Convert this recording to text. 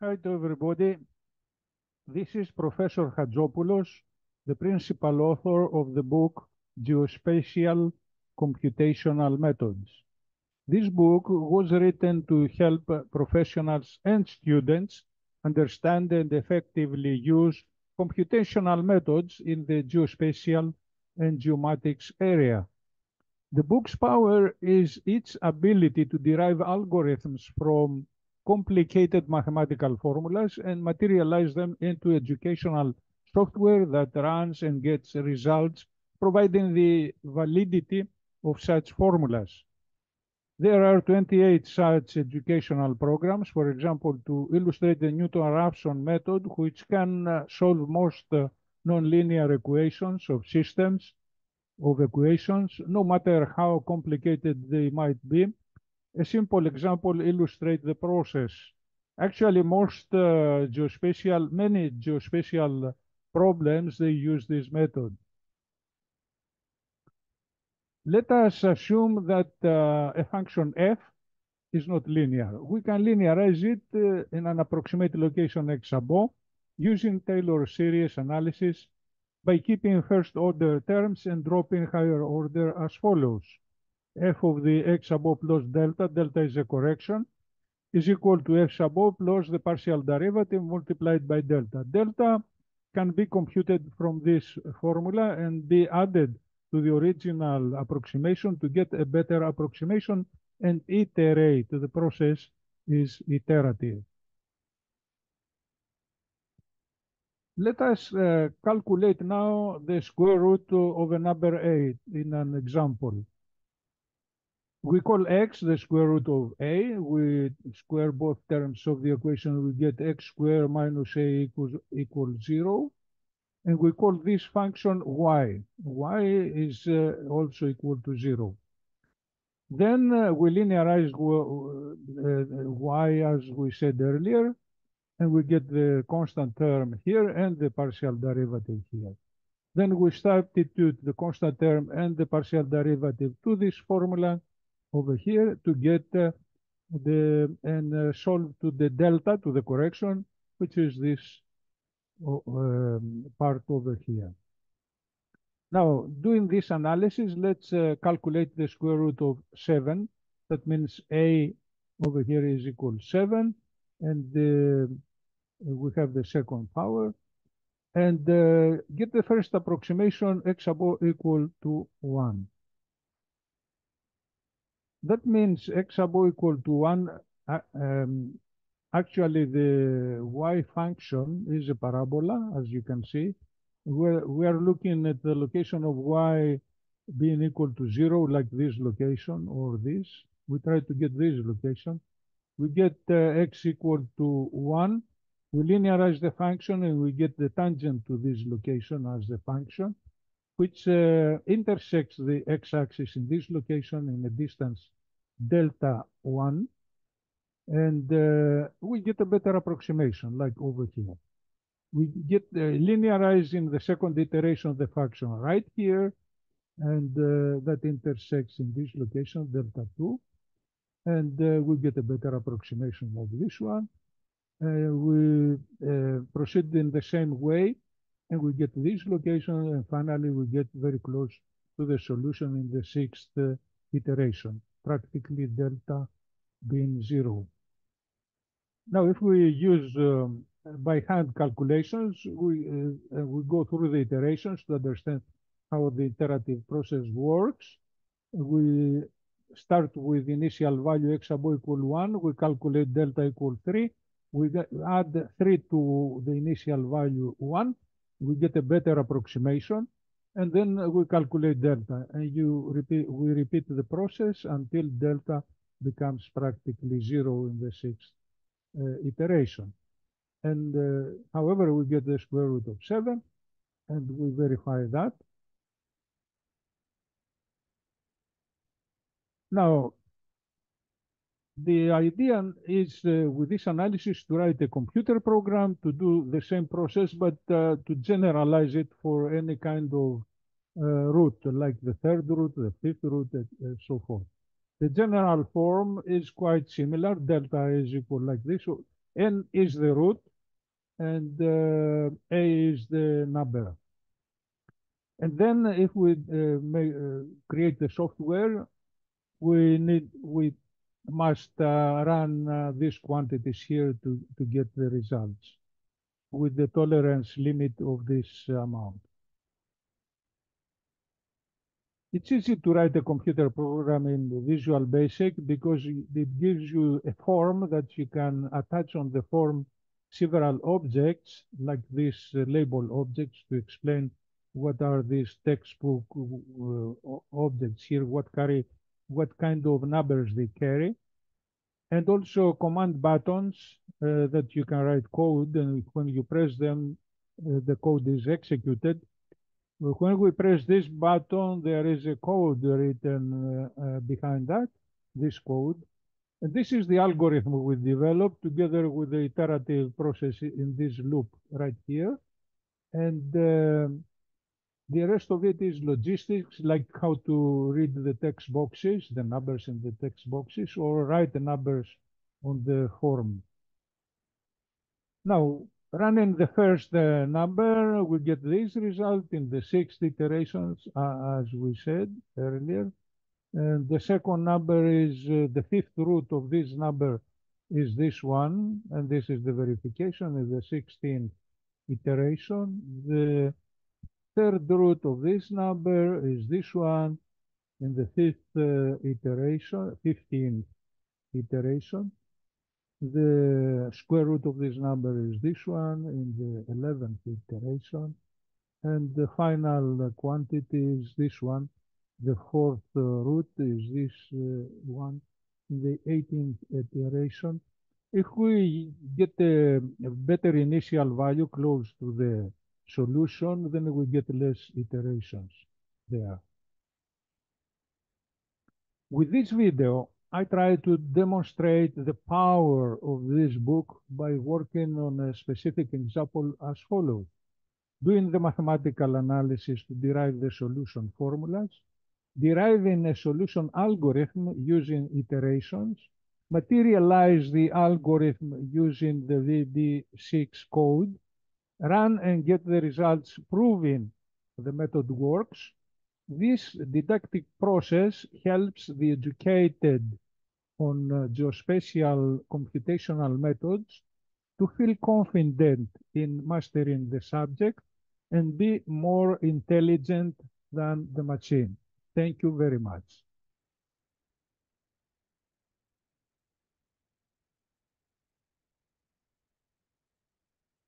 Hi to everybody. This is Professor Hadjopoulos, the principal author of the book Geospatial Computational Methods. This book was written to help professionals and students understand and effectively use computational methods in the geospatial and geomatics area. The book's power is its ability to derive algorithms from complicated mathematical formulas and materialize them into educational software that runs and gets results, providing the validity of such formulas. There are 28 such educational programs, for example, to illustrate the Newton-Raphson method, which can solve most nonlinear equations of systems of equations, no matter how complicated they might be. A simple example illustrates the process. Actually, many geospatial problems, they use this method. Let us assume that a function f is not linear. We can linearize it in an approximate location x above using Taylor series analysis by keeping first order terms and dropping higher order as follows. F of the x above plus delta, delta is a correction, is equal to f above plus the partial derivative multiplied by delta. Delta can be computed from this formula and be added to the original approximation to get a better approximation and iterate. The process is iterative. Let us calculate now the square root of a number 8 in an example. We call x the square root of a. We square both terms of the equation. We get x squared minus a equals 0. And we call this function y. Y is also equal to 0. Then we linearize y as we said earlier. And we get the constant term here and the partial derivative here. Then we substitute the constant term and the partial derivative to this formula over here to get solve to the delta, to the correction, which is this part over here. Now, doing this analysis, let's calculate the square root of 7. That means a over here is equal to 7, and we have the second power, and get the first approximation x above equal to 1. That means x above equal to 1. Actually, the y function is a parabola, as you can see. We are looking at the location of y being equal to 0, like this location or this. We try to get this location. We get x equal to 1. We linearize the function and we get the tangent to this location as the function, which intersects the x-axis in this location in a distance delta 1. And we get a better approximation, like over here. We get linearizing the second iteration of the function right here, and that intersects in this location, delta 2. And we get a better approximation of this one. We proceed in the same way, and we get this location, and finally we get very close to the solution in the sixth iteration, practically delta being 0. Now, if we use by hand calculations, we go through the iterations to understand how the iterative process works. We start with initial value x above equal 1. We calculate delta equal 3. We add 3 to the initial value 1. We get a better approximation. And then we calculate delta. And we repeat the process until delta becomes practically 0 in the sixth iteration. And however, we get the square root of 7, and we verify that. Now, the idea is with this analysis to write a computer program to do the same process, but to generalize it for any kind of root, like the third root, the fifth root, and so forth. The general form is quite similar. Delta is equal like this. So N is the root, and A is the number. And then if we create the software, we must run these quantities here to get the results with the tolerance limit of this amount. It's easy to write a computer program in Visual Basic because it gives you a form that you can attach on the form several objects like these label objects to explain what are these textbook objects here, what kind of numbers they carry, and also command buttons that you can write code, and when you press them, the code is executed. When we press this button, there is a code written behind that, this code. And this is the algorithm we developed together with the iterative process in this loop right here. And the rest of it is logistics, like how to read the text boxes, the numbers in the text boxes, or write the numbers on the form. Now, running the first number, we get this result in the 6 iterations, as we said earlier. And the second number is the fifth root of this number is this one, and this is the verification in the 16th iteration. The third root of this number is this one in the fifth iteration, 15th iteration. The square root of this number is this one in the 11th iteration. And the final quantity is this one. The fourth root is this one in the 18th iteration. If we get a better initial value close to the solution, then we get less iterations there. With this video, I try to demonstrate the power of this book by working on a specific example as follows. Doing the mathematical analysis to derive the solution formulas, deriving a solution algorithm using iterations, materialize the algorithm using the VB6 code, run and get the results proving the method works. This didactic process helps the educated on geospatial computational methods to feel confident in mastering the subject and be more intelligent than the machine. Thank you very much.